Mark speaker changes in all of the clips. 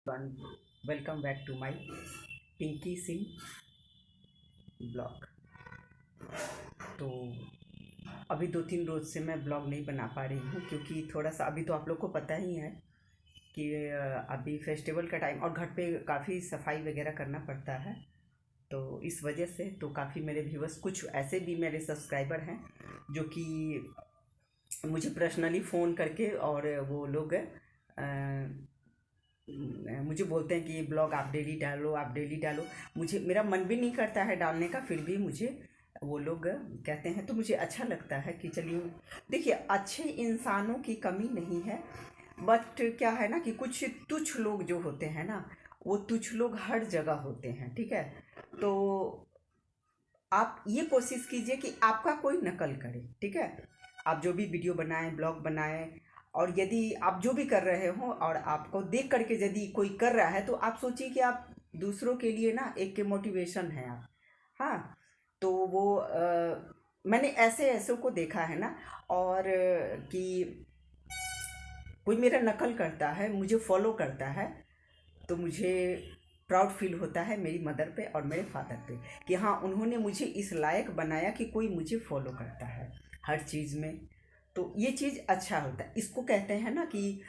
Speaker 1: everyone, welcome back to my Pinky Singh blog. तो अभी 2-3 रोज़ से मैं ब्लॉग नहीं बना पा रही हूँ क्योंकि थोड़ा सा अभी तो आप लोग को पता ही है कि अभी फेस्टिवल का टाइम और घर पे काफ़ी सफाई वगैरह करना पड़ता है। तो इस वजह से तो काफ़ी मेरे व्यूवर्स, कुछ ऐसे भी मेरे सब्सक्राइबर हैं जो कि मुझे पर्सनली फ़ोन करके और वो लोग मुझे बोलते हैं कि ये ब्लॉग आप डेली डालो, आप डेली डालो। मुझे मेरा मन भी नहीं करता है डालने का, फिर भी मुझे वो लोग कहते हैं तो मुझे अच्छा लगता है कि चलिए। देखिए, अच्छे इंसानों की कमी नहीं है, बट क्या है ना कि कुछ तुच्छ लोग जो होते हैं ना, वो तुच्छ लोग हर जगह होते हैं, ठीक है। तो आप ये कोशिश कीजिए कि आपका कोई नकल करे, ठीक है। आप जो भी वीडियो बनाएं, ब्लॉग बनाएं, और यदि आप जो भी कर रहे हो और आपको देख करके यदि कोई कर रहा है तो आप सोचिए कि आप दूसरों के लिए ना एक मोटिवेशन है आप। हाँ, तो वो मैंने ऐसे ऐसों को देखा है ना। और कि कोई मेरा नकल करता है, मुझे फॉलो करता है, तो मुझे प्राउड फील होता है मेरी मदर पे और मेरे फादर पे कि हाँ, उन्होंने मुझे इस लायक बनाया कि कोई मुझे फॉलो करता है हर चीज़ में। तो ये चीज़ अच्छा होता है। इसको कहते हैं ना कि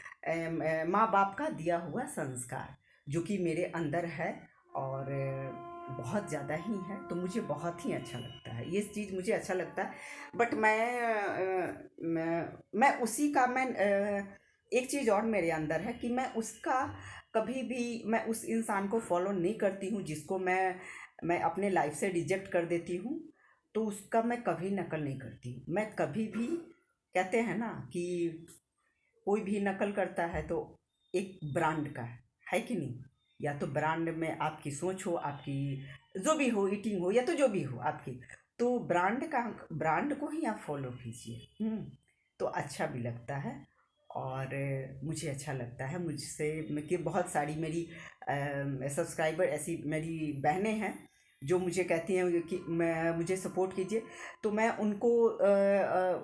Speaker 1: माँ बाप का दिया हुआ संस्कार जो कि मेरे अंदर है, और बहुत ज़्यादा ही है, तो मुझे बहुत ही अच्छा लगता है, ये चीज़ मुझे अच्छा लगता है। बट मैं उसी का एक चीज़ और मेरे अंदर है कि मैं उसका कभी भी मैं उस इंसान को फॉलो नहीं करती हूँ जिसको मैं अपने लाइफ से रिजेक्ट कर देती हूँ। तो उसका मैं कभी नकल नहीं करती हूँ। मैं कभी भी, कहते हैं ना कि कोई भी नकल करता है तो एक ब्रांड का है कि नहीं। या तो ब्रांड में आपकी सोच हो, आपकी जो भी हो, ईटिंग हो या तो जो भी हो आपकी, तो ब्रांड को ही आप फॉलो कीजिए। तो अच्छा भी लगता है। और मुझे अच्छा लगता है, मुझसे कि बहुत सारी मेरी सब्सक्राइबर ऐसी मेरी बहनें हैं जो मुझे कहती हैं कि मैं मुझे सपोर्ट कीजिए। तो मैं उनको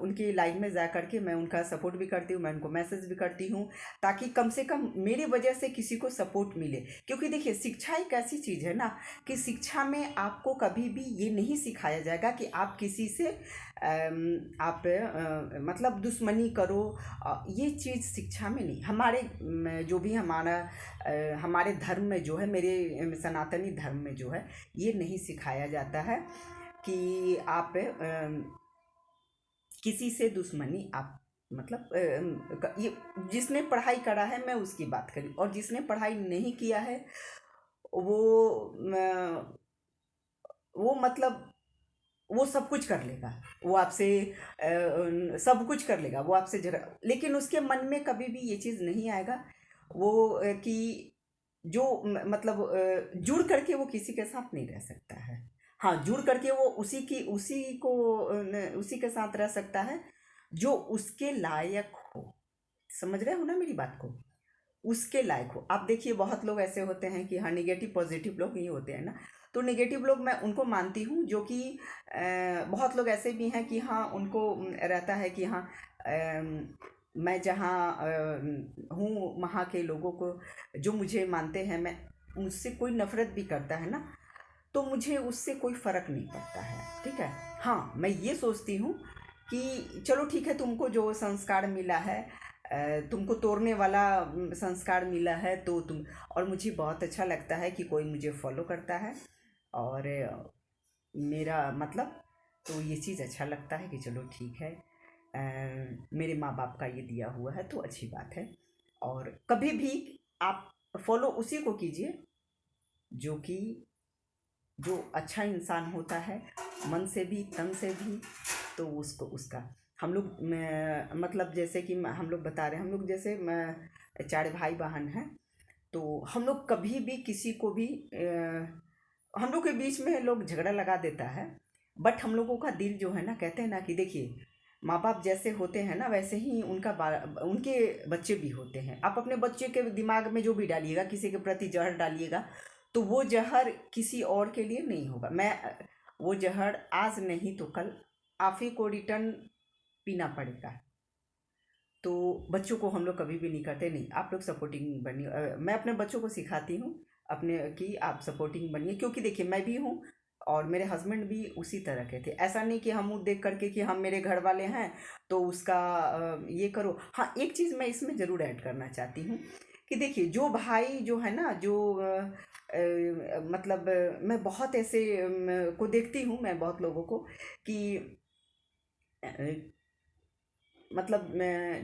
Speaker 1: उनकी लाइन में जा करके मैं उनका सपोर्ट भी करती हूँ, मैं उनको मैसेज भी करती हूँ, ताकि कम से कम मेरी वजह से किसी को सपोर्ट मिले। क्योंकि देखिए, शिक्षा एक ऐसी चीज़ है ना कि शिक्षा में आपको कभी भी ये नहीं सिखाया जाएगा कि आप किसी से आप मतलब दुश्मनी करो। ये चीज़ शिक्षा में नहीं, हमारे जो भी हमारे धर्म में जो है, मेरे सनातनी धर्म में जो है, ये नहीं सिखाया जाता है कि आप किसी से दुश्मनी आप मतलब ये जिसने पढ़ाई करा है मैं उसकी बात करी, और जिसने पढ़ाई नहीं किया है वो वो मतलब वो सब कुछ कर लेगा, वो आपसे सब कुछ कर लेगा, वो आपसे जरा, लेकिन उसके मन में कभी भी ये चीज़ नहीं आएगा वो कि जो मतलब जुड़ करके वो किसी के साथ नहीं रह सकता है। हाँ, जुड़ करके वो उसी के साथ रह सकता है जो उसके लायक हो। समझ रहे हो ना मेरी बात को, उसके लायक हो। आप देखिए, बहुत लोग ऐसे होते हैं कि हाँ, निगेटिव पॉजिटिव लोग ही होते हैं ना। तो निगेटिव लोग मैं उनको मानती हूँ जो कि बहुत लोग ऐसे भी हैं कि हाँ, उनको रहता है कि हाँ, मैं जहाँ हूँ वहाँ के लोगों को जो मुझे मानते हैं, मैं मुझसे कोई नफरत भी करता है ना, तो मुझे उससे कोई फ़र्क नहीं पड़ता है, ठीक है। हाँ, मैं ये सोचती हूँ कि चलो ठीक है, तुमको जो संस्कार मिला है, तुमको तोड़ने वाला संस्कार मिला है, तो तुम, और मुझे बहुत अच्छा लगता है कि कोई मुझे फॉलो करता है, और मेरा मतलब, तो ये चीज़ अच्छा लगता है कि चलो ठीक है, मेरे माँ बाप का ये दिया हुआ है तो अच्छी बात है। और कभी भी आप फॉलो उसी को कीजिए जो कि जो अच्छा इंसान होता है, मन से भी तन से भी, तो उसको उसका हम लोग मतलब जैसे कि हम लोग बता रहे हैं, हम लोग जैसे 4 भाई बहन हैं, तो हम लोग कभी भी किसी को भी हम लोग के बीच में लोग झगड़ा लगा देता है, बट हम लोगों का दिल जो है ना, कहते हैं ना कि देखिए, माँ बाप जैसे होते हैं ना वैसे ही उनके बच्चे भी होते हैं। आप अपने बच्चे के दिमाग में जो भी डालिएगा, किसी के प्रति जहर डालिएगा, तो वो जहर किसी और के लिए नहीं होगा। वो जहर आज नहीं तो कल आप ही को रिटर्न पीना पड़ेगा। तो बच्चों को हम लोग कभी भी नहीं करते, नहीं आप लोग सपोर्टिंग बनिए। मैं अपने बच्चों को सिखाती हूँ अपने कि आप सपोर्टिंग बनिए, क्योंकि देखिए मैं भी हूँ और मेरे हस्बैंड भी उसी तरह के थे। ऐसा नहीं कि हम मुँह देख करके कि हम मेरे घर वाले हैं तो उसका ये करो। हाँ, एक चीज़ मैं इसमें ज़रूर ऐड करना चाहती हूँ कि देखिए जो भाई जो है ना, जो मतलब मैं बहुत ऐसे को देखती हूँ, मैं बहुत लोगों को कि अ, मतलब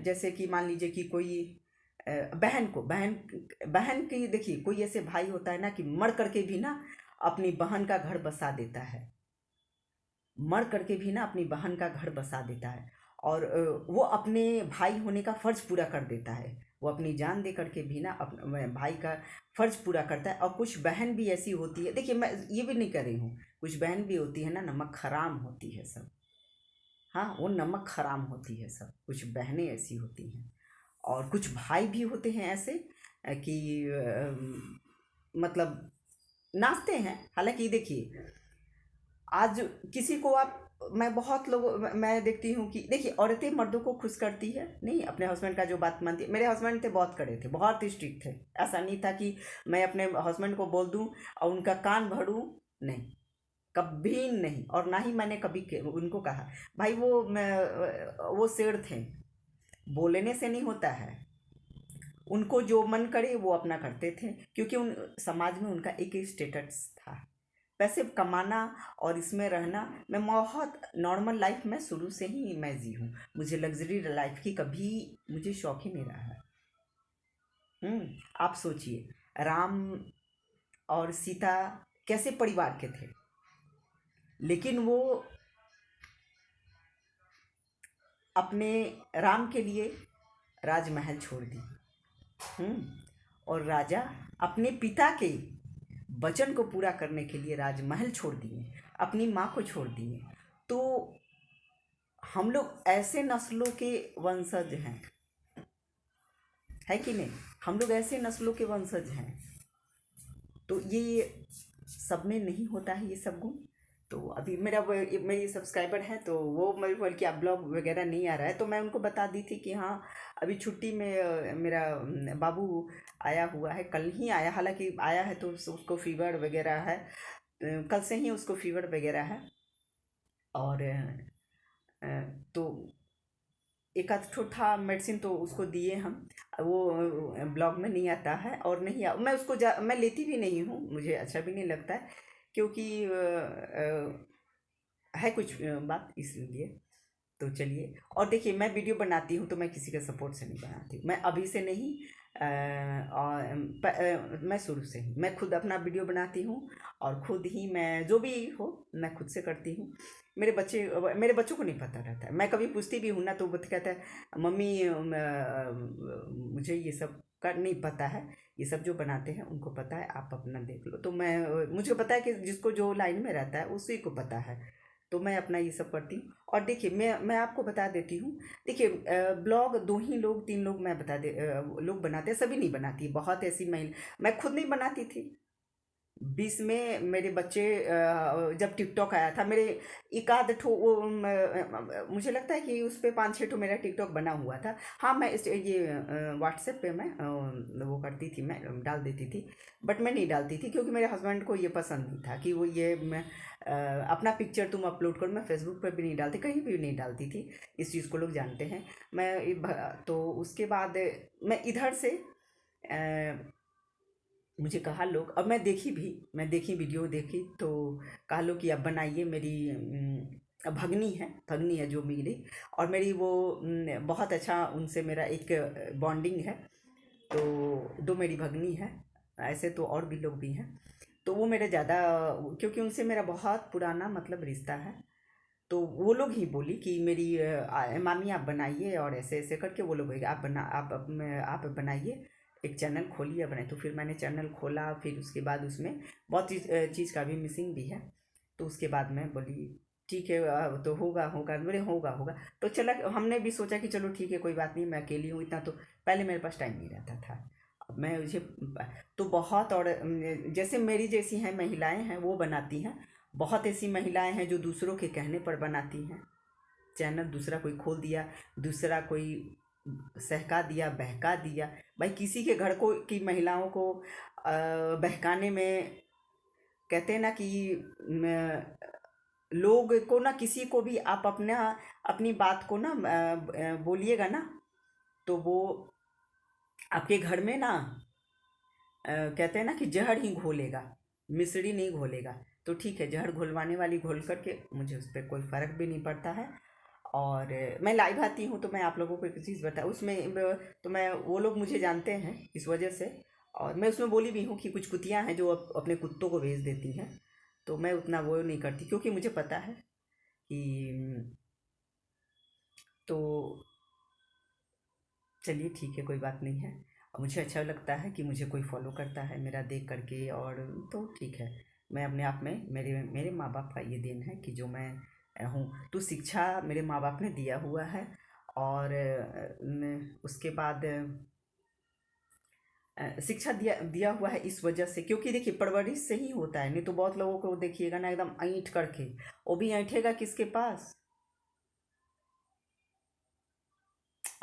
Speaker 1: जैसे कि मान लीजिए कि कोई बहन को बहन बहन की, देखिए कोई ऐसे भाई होता है ना कि मर करके भी ना अपनी बहन का घर बसा देता है, मर करके भी ना अपनी बहन का घर बसा देता है, और वो अपने भाई होने का फर्ज पूरा कर देता है। वो अपनी जान दे करके भी ना अपने भाई का फर्ज पूरा करता है। और कुछ बहन भी ऐसी होती है, देखिए मैं ये भी नहीं कर रही हूँ, कुछ बहन भी होती है ना नमक हराम होती है सब। हाँ, वो नमक हराम होती है सब, कुछ बहनें ऐसी होती हैं। और कुछ भाई भी होते हैं ऐसे कि मतलब नाचते हैं। हालांकि देखिए आज किसी को आप, मैं बहुत लोग मैं देखती हूँ कि देखिए औरतें मर्दों को खुश करती है, नहीं अपने हस्बैंड का जो बात मानती है। मेरे हस्बैंड थे बहुत कड़े थे, बहुत स्ट्रिक्ट थे। ऐसा नहीं था कि मैं अपने हस्बैंड को बोल दूँ और उनका कान भरूँ, नहीं, कभी नहीं। और ना ही मैंने कभी उनको कहा। भाई वो शेर थे, बोलने से नहीं होता है, उनको जो मन करे वो अपना करते थे, क्योंकि उन समाज में उनका एक स्टेटस था, पैसे कमाना और इसमें रहना। मैं बहुत नॉर्मल लाइफ में शुरू से ही मैं जी हूँ, मुझे लग्जरी लाइफ की कभी मुझे शौक ही नहीं रहा है। आप सोचिए राम और सीता कैसे परिवार के थे, लेकिन वो अपने राम के लिए राजमहल छोड़ दी। हम्म और राजा अपने पिता के वचन को पूरा करने के लिए राजमहल छोड़ दिए, अपनी माँ को छोड़ दिए। तो हम लोग ऐसे नस्लों के वंशज हैं, है कि नहीं? हम लोग ऐसे नस्लों के वंशज हैं। तो ये सब में नहीं होता है ये सब गुण। तो अभी मेरी सब्सक्राइबर हैं, तो वो मेरे बोल कि आप ब्लॉग वगैरह नहीं आ रहा है, तो मैं उनको बता दी थी कि हाँ अभी छुट्टी में मेरा बाबू आया हुआ है, कल ही आया, हालांकि आया है तो उसको फीवर वगैरह है, कल से ही उसको फीवर वगैरह है। और तो एक आध ठो था मेडिसिन तो उसको दिए हम, वो ब्लॉग में नहीं आता है। और नहीं मैं उसको मैं लेती भी नहीं हूँ, मुझे अच्छा भी नहीं लगता है, क्योंकि है कुछ बात इसलिए। तो चलिए, और देखिए मैं वीडियो बनाती हूँ तो मैं किसी के सपोर्ट से नहीं बनाती हूँ, मैं अभी से नहीं, मैं शुरू से ही मैं खुद अपना वीडियो बनाती हूँ, और खुद ही मैं जो भी हो मैं खुद से करती हूँ। मेरे बच्चों को नहीं पता रहता है, मैं कभी पूछती भी हूँ ना तो वो कहता है मम्मी मुझे ये सब का नहीं पता है, ये सब जो बनाते हैं उनको पता है, आप अपना देख लो। तो मुझे पता है कि जिसको जो लाइन में रहता है उसी को पता है, तो मैं अपना ये सब करती हूँ। और देखिए मैं आपको बता देती हूँ, देखिए ब्लॉग दो ही लोग तीन लोग मैं बता दे लोग बनाते हैं, सभी नहीं बनाती, बहुत ऐसी महिला, मैं खुद नहीं बनाती थी। 20 में मेरे बच्चे जब टिकटॉक आया था, मेरे एक आध ठो वो मुझे लगता है कि उस पर 5-6 ठो मेरा टिकटॉक बना हुआ था। हाँ, मैं ये व्हाट्सएप पे मैं वो करती थी, मैं डाल देती थी, बट मैं नहीं डालती थी क्योंकि मेरे हस्बैंड को ये पसंद नहीं था कि वो ये मैं अपना पिक्चर तुम अपलोड करो। मैं फेसबुक पर भी नहीं डालती, कहीं भी नहीं डालती थी, इस चीज़ को लोग जानते हैं। तो उसके बाद मैं इधर से मुझे कहा लोग, अब मैं देखी वीडियो देखी तो कहा लोग कि अब बनाइए। मेरी भगनी है जो मेरी, और मेरी वो बहुत अच्छा उनसे मेरा एक बॉन्डिंग है। तो दो मेरी भगनी है, ऐसे तो और भी लोग भी हैं। तो वो मेरे ज़्यादा, क्योंकि उनसे मेरा बहुत पुराना मतलब रिश्ता है। तो वो लोग ही बोली कि मेरी मामी आप बनाइए, और ऐसे ऐसे करके वो लोग बोले आप बनाइए, एक चैनल खोलिए बनाए। तो फिर मैंने चैनल खोला, फिर उसके बाद उसमें बहुत चीज़ का भी मिसिंग भी है। तो उसके बाद मैं बोली ठीक है, तो होगा होगा, बोले होगा होगा। तो चला, हमने भी सोचा कि चलो ठीक है कोई बात नहीं, मैं अकेली हूँ इतना, तो पहले मेरे पास टाइम नहीं रहता था। अब मैं मुझे तो बहुत, और जैसे मेरी जैसी हैं महिलाएं हैं वो बनाती हैं, बहुत ऐसी महिलाएं हैं जो दूसरों के कहने पर बनाती हैं चैनल, दूसरा कोई खोल दिया, दूसरा कोई सहका दिया, बहका दिया। भाई किसी के घर को की महिलाओं को बहकाने में, कहते हैं ना कि लोग को ना, किसी को भी आप अपना अपनी बात को ना बोलिएगा ना, तो वो आपके घर में ना कहते हैं ना कि जहर ही घोलेगा, मिश्री नहीं घोलेगा। तो ठीक है, जहर घोलवाने वाली घोल करके, मुझे उस पर कोई फ़र्क भी नहीं पड़ता है। और मैं लाइव आती हूँ तो मैं आप लोगों को एक चीज़ बता उसमें तो मैं, वो लोग मुझे जानते हैं इस वजह से। और मैं उसमें बोली भी हूँ कि कुछ कुतियाँ हैं जो अपने कुत्तों को भेज देती हैं, तो मैं उतना वो नहीं करती, क्योंकि मुझे पता है कि तो चलिए ठीक है, कोई बात नहीं है। और मुझे अच्छा लगता है कि मुझे कोई फॉलो करता है मेरा देख करके, और तो ठीक है। मैं अपने आप में, मेरे मेरे माँ बाप का ये देन है कि जो मैं हूँ, तो शिक्षा मेरे माँ बाप ने दिया हुआ है। और उसके बाद शिक्षा दिया दिया हुआ है इस वजह से, क्योंकि देखिए परवरिश से ही होता है। नहीं तो बहुत लोगों को देखिएगा ना एकदम ऐंठ करके, वो भी ऐंठेगा किसके पास?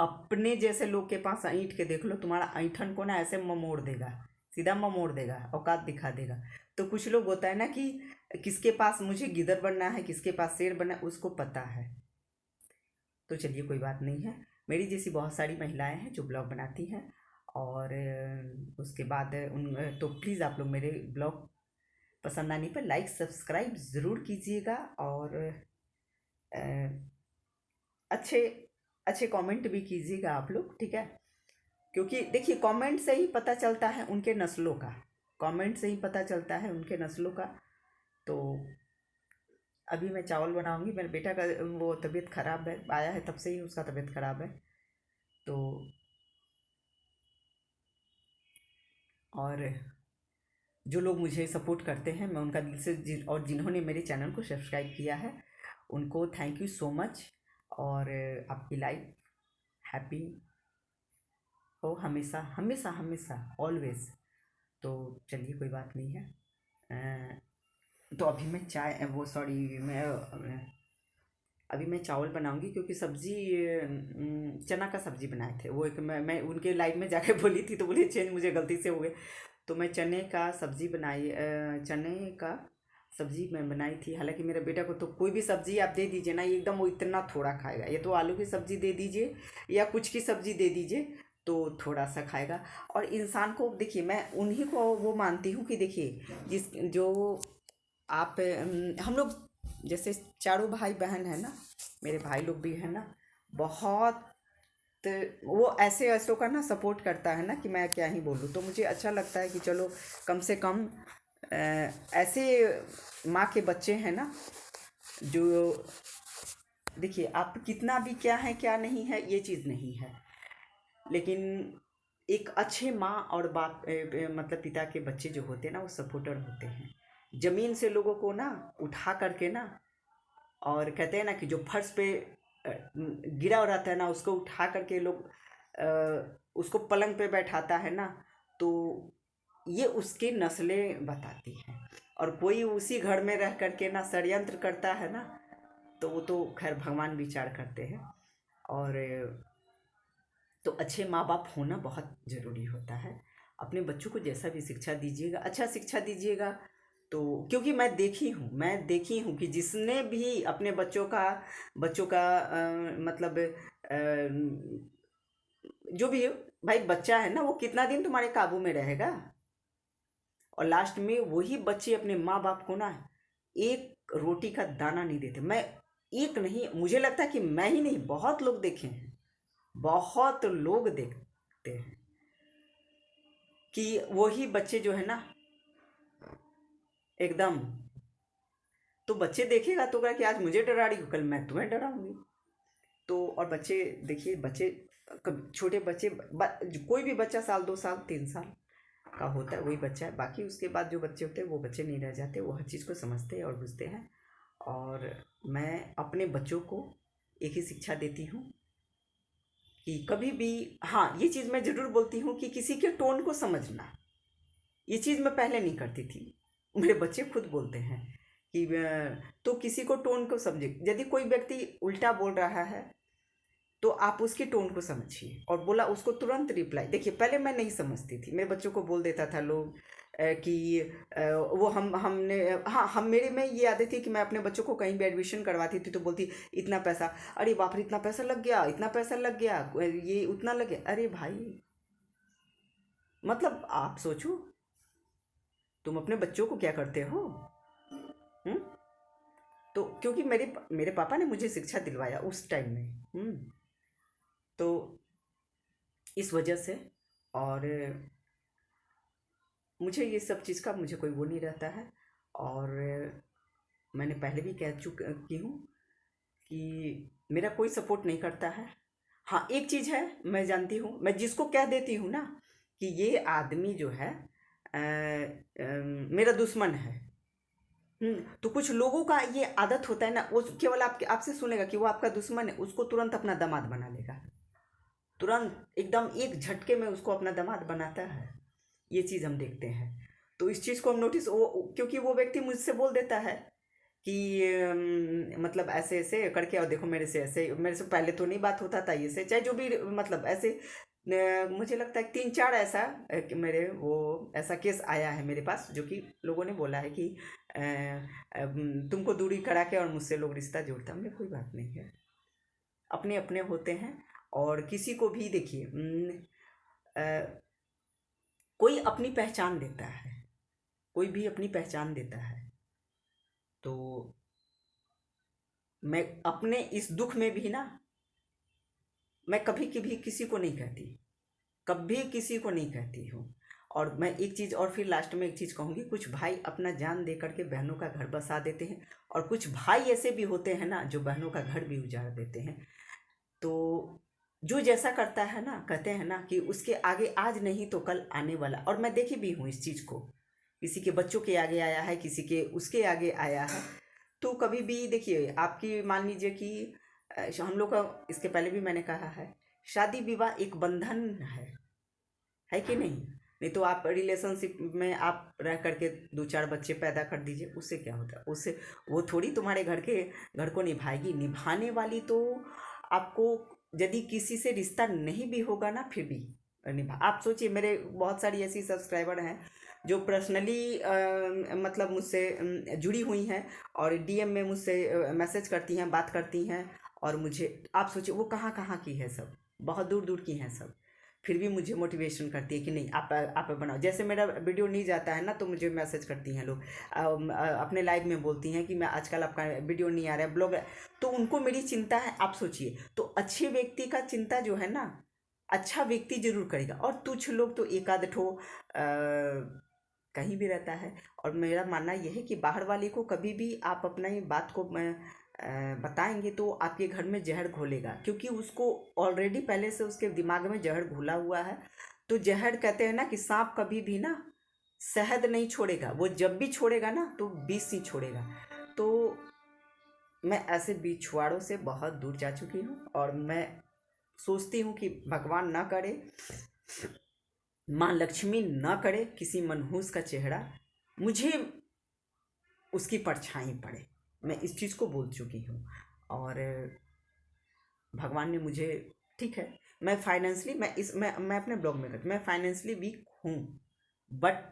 Speaker 1: अपने जैसे लोग के पास ऐंठ के देख लो, तुम्हारा ऐंठन को ना ऐसे ममोड़ देगा, सीधा ममोड़ देगा, औकात दिखा देगा। तो कुछ लोग होता है ना कि किसके पास मुझे गिदड़ बनना है, किसके पास शेर बनना है, उसको पता है। तो चलिए कोई बात नहीं है। मेरी जैसी बहुत सारी महिलाएं हैं जो ब्लॉग बनाती हैं, और उसके बाद तो प्लीज़ आप लोग मेरे ब्लॉग पसंद आने पर लाइक सब्सक्राइब ज़रूर कीजिएगा, और अ, अच्छे अच्छे कमेंट भी कीजिएगा आप लोग, ठीक है? क्योंकि देखिए कमेंट से ही पता चलता है उनके नस्लों का, कमेंट से ही पता चलता है उनके नस्लों का। तो अभी मैं चावल बनाऊंगी, मेरे बेटा का वो तबीयत ख़राब है, आया है तब से ही उसका तबीयत ख़राब है। तो और जो लोग मुझे सपोर्ट करते हैं, मैं उनका दिल से और जिन्होंने मेरे चैनल को सब्सक्राइब किया है, उनको थैंक यू सो मच। और आपकी लाइफ हैप्पी हो हमेशा हमेशा हमेशा, ऑलवेज। तो चलिए कोई बात नहीं है। तो अभी मैं चाय वो सॉरी मैं अभी मैं चावल बनाऊंगी, क्योंकि सब्जी चना का सब्जी बनाए थे। वो एक मैं उनके लाइव में जाके बोली थी, तो बोले चेंज मुझे गलती से हो गए। तो मैं चने का सब्जी बनाई, चने का सब्जी मैं बनाई थी। हालांकि मेरे बेटा को तो कोई भी सब्जी आप दे दीजिए ना, ये एकदम वो इतना थोड़ा खाएगा। ये तो आलू की सब्जी दे दीजिए या कुछ की सब्जी दे दीजिए तो थोड़ा सा खाएगा। और इंसान को देखिए, मैं उन्हीं को वो मानती हूँ कि देखिए जिस जो आप हम लोग जैसे चारों भाई बहन है ना, मेरे भाई लोग भी है ना, बहुत वो ऐसे ऐसों का ना सपोर्ट करता है ना कि मैं क्या ही बोलूँ। तो मुझे अच्छा लगता है कि चलो कम से कम ऐसे माँ के बच्चे हैं ना, जो देखिए आप कितना भी क्या है क्या नहीं है ये चीज़ नहीं है, लेकिन एक अच्छे माँ और बाप मतलब पिता के बच्चे जो होते हैं ना, वो सपोर्टर होते हैं। जमीन से लोगों को ना उठा करके ना, और कहते हैं ना कि जो फर्श पे गिरा हुआ रहता है ना, उसको उठा करके लोग उसको पलंग पे बैठाता है ना, तो ये उसके नस्लें बताती हैं। और कोई उसी घर में रह करके ना षड्यंत्र करता है ना, तो वो तो खैर भगवान विचार करते हैं। और तो अच्छे माँ बाप होना बहुत ज़रूरी होता है। अपने बच्चों को जैसा भी शिक्षा दीजिएगा, अच्छा शिक्षा दीजिएगा। तो क्योंकि मैं देखी हूँ कि जिसने भी अपने बच्चों का मतलब जो भी भाई बच्चा है ना, वो कितना दिन तुम्हारे काबू में रहेगा? और लास्ट में वही बच्चे अपने माँ बाप को ना एक रोटी का दाना नहीं देते। मैं एक नहीं, मुझे लगता है कि मैं ही नहीं, बहुत लोग देखे हैं, बहुत लोग देखते हैं कि वही बच्चे जो है ना एकदम, तो बच्चे देखेगा तो कहा कि आज मुझे डरा रही हो, कल मैं तुम्हें डराऊंगी। तो और बच्चे देखिए, बच्चे छोटे बच्चे कोई भी बच्चा साल 2 साल 3 साल का होता है वही बच्चा है। बाकी उसके बाद जो बच्चे होते हैं वो बच्चे नहीं रह जाते, वो हर चीज़ को समझते हैं और बुझते हैं। और मैं अपने बच्चों को एक ही शिक्षा देती हूँ कि कभी भी, हाँ ये चीज़ मैं ज़रूर बोलती हूँ कि किसी के टोन को समझना, ये चीज़ मैं पहले नहीं करती थी। मेरे बच्चे खुद बोलते हैं कि तो किसी को टोन को समझे। यदि कोई व्यक्ति उल्टा बोल रहा है तो आप उसकी टोन को समझिए। और बोला उसको तुरंत रिप्लाई। देखिए पहले मैं नहीं समझती थी, मेरे बच्चों को बोल देता था लोग कि वो हमने, हाँ हम मेरे में ये आदत थी कि मैं अपने बच्चों को कहीं भी एडमिशन करवाती थी तो बोलती इतना पैसा, अरे बाप रे इतना पैसा लग गया, इतना पैसा लग गया, ये उतना लग गया। अरे भाई मतलब आप सोचो, तुम अपने बच्चों को क्या करते हो। हम्म। तो क्योंकि मेरे मेरे पापा ने मुझे शिक्षा दिलवाया उस टाइम में। तो इस वजह से, और मुझे ये सब चीज़ का मुझे कोई वो नहीं रहता है। और मैंने पहले भी कह चुकी हूँ कि मेरा कोई सपोर्ट नहीं करता है। हाँ एक चीज़ है, मैं जानती हूँ, मैं जिसको कह देती हूँ ना कि ये आदमी जो है मेरा दुश्मन है। तो कुछ लोगों का ये आदत होता है ना, वो केवल आपके आपसे सुनेगा कि वो आपका दुश्मन है, उसको तुरंत अपना दामाद बना लेगा। तुरंत एकदम एक झटके में उसको अपना दामाद बनाता है। ये चीज़ हम देखते हैं। तो इस चीज़ को हम नोटिस, वो क्योंकि वो व्यक्ति मुझसे बोल देता है कि मतलब ऐसे ऐसे करके, और देखो मेरे से ऐसे, मेरे से पहले तो नहीं बात होता था ये से, चाहे जो भी मतलब ऐसे मुझे लगता है 3-4 ऐसा कि मेरे वो ऐसा केस आया है मेरे पास, जो कि लोगों ने बोला है कि तुमको दूरी करा के और मुझसे लोग रिश्ता जोड़ता। हमने कोई बात नहीं है, अपने अपने होते हैं। और किसी को भी देखिए कोई अपनी पहचान देता है, कोई भी अपनी पहचान देता है। तो मैं अपने इस दुख में भी ना, मैं कभी कभी किसी को नहीं कहती, कभी किसी को नहीं कहती हूँ। और मैं एक चीज़ और फिर लास्ट में एक चीज़ कहूँगी, कुछ भाई अपना जान दे करके बहनों का घर बसा देते हैं, और कुछ भाई ऐसे भी होते हैं ना जो बहनों का घर भी उजाड़ देते हैं। तो जो जैसा करता है ना, कहते हैं ना कि उसके आगे आज नहीं तो कल आने वाला। और मैं देखी भी हूँ इस चीज़ को, किसी के बच्चों के आगे आया है, किसी के उसके आगे आया है। तो कभी भी देखिए, आपकी मान लीजिए कि हम लोग का, इसके पहले भी मैंने कहा है, शादी विवाह एक बंधन है कि नहीं। नहीं तो आप रिलेशनशिप में आप रह करके 2-4 बच्चे पैदा कर दीजिए, उससे क्या होता है, उससे वो थोड़ी तुम्हारे घर को निभाएगी। निभाने वाली तो आपको, यदि किसी से रिश्ता नहीं भी होगा ना फिर भी निभा। आप सोचिए, मेरे बहुत सारी ऐसी सब्सक्राइबर हैं जो पर्सनली मतलब मुझसे जुड़ी हुई हैं, और डीएम में मुझसे मैसेज करती हैं, बात करती हैं। और मुझे आप सोचिए वो कहाँ कहाँ की है, सब बहुत दूर दूर की हैं सब, फिर भी मुझे मोटिवेशन करती है कि नहीं आप बनाओ। जैसे मेरा वीडियो नहीं जाता है ना तो मुझे मैसेज करती हैं लोग, अपने लाइव में बोलती हैं कि मैं आजकल आपका वीडियो नहीं आ रहा है, ब्लॉग। तो उनको मेरी चिंता है। आप सोचिए, तो अच्छे व्यक्ति का चिंता जो है ना, अच्छा व्यक्ति जरूर करेगा। और तुच्छ लोग तो एक आध ठो कहीं भी रहता है। और मेरा मानना यह है कि बाहर वाले को कभी भी आप अपना ही बात को बताएंगे तो आपके घर में जहर घोलेगा, क्योंकि उसको ऑलरेडी पहले से उसके दिमाग में जहर घुला हुआ है। तो जहर, कहते हैं ना कि सांप कभी भी ना शहद नहीं छोड़ेगा, वो जब भी छोड़ेगा ना तो विष ही छोड़ेगा। तो मैं ऐसे बिछुआड़ों से बहुत दूर जा चुकी हूँ, और मैं सोचती हूँ कि भगवान ना करे, माँ लक्ष्मी ना करे किसी मनहूस का चेहरा मुझे उसकी परछाई पड़े। मैं इस चीज़ को बोल चुकी हूँ। और भगवान ने मुझे, ठीक है, मैं फाइनेंशली, मैं अपने ब्लॉग में कहती, मैं फाइनेंशली वीक हूँ, बट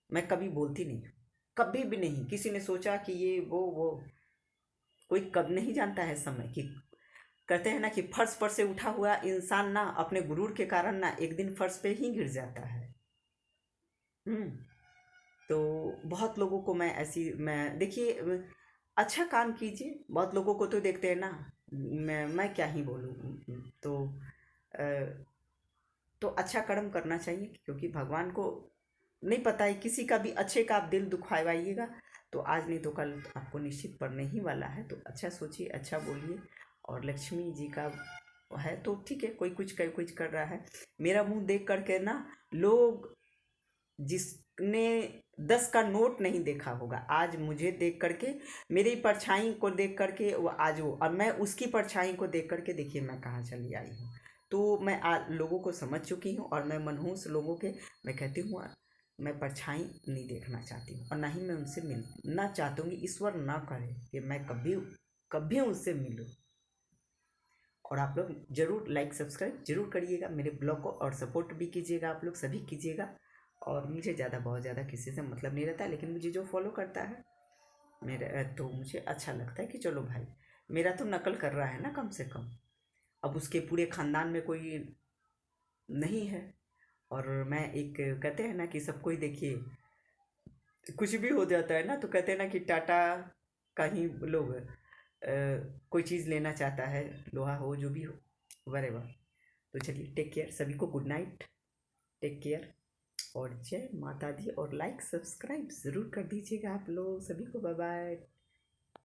Speaker 1: मैं कभी बोलती नहीं, कभी भी नहीं। किसी ने सोचा कि ये वो कोई कब नहीं जानता है समय कि, कहते हैं ना कि फर्श पर से उठा हुआ इंसान ना अपने गुरूर के कारण ना एक दिन फर्श पे ही गिर जाता है। हम्म। तो बहुत लोगों को मैं ऐसी, मैं देखिए, अच्छा काम कीजिए, बहुत लोगों को तो देखते हैं ना, मैं क्या ही बोलूँ। तो अ, तो अच्छा कर्म करना चाहिए, क्योंकि भगवान को नहीं पता है, किसी का भी अच्छे का आप दिल दुखवाइएगा तो आज नहीं तो कल आपको निश्चित पड़ने ही वाला है। तो अच्छा सोचिए, अच्छा बोलिए। और लक्ष्मी जी का है तो ठीक है, कोई कुछ कर रहा है। मेरा मुंह देख करके ना लोग, जिसने 10 का नोट नहीं देखा होगा, आज मुझे देख करके, मेरी परछाई को देख करके वो आज वो, और मैं उसकी परछाई को देख करके देखिए मैं कहाँ चली आई हूँ। तो मैं लोगों को समझ चुकी हूँ, और मैं मनहूस लोगों के, मैं कहती हूँ मैं परछाई नहीं देखना चाहती हूँ, और ना ही मैं उनसे मिलना चाहती हूँ। ईश्वर ना करे कि मैं कभी कभी उनसे मिलूँ। और आप लोग ज़रूर लाइक सब्सक्राइब जरूर करिएगा मेरे ब्लॉग को, और सपोर्ट भी कीजिएगा, आप लोग सभी कीजिएगा। और मुझे बहुत ज़्यादा किसी से मतलब नहीं रहता, लेकिन मुझे जो फॉलो करता है मेरा तो मुझे अच्छा लगता है कि चलो भाई मेरा तो नकल कर रहा है ना कम से कम। अब उसके पूरे ख़ानदान में कोई नहीं है, और मैं एक कहते हैं ना कि सबको ही देखिए कुछ भी हो जाता है ना, तो कहते हैं ना कि टाटा कहीं लोग कोई चीज़ लेना चाहता है, लोहा हो जो भी हो, वरेवर। तो चलिए टेक केयर, सभी को गुड नाइट, टेक केयर और जय माता दी। और लाइक सब्सक्राइब ज़रूर कर दीजिएगा आप लोग, सभी को बाय बाय।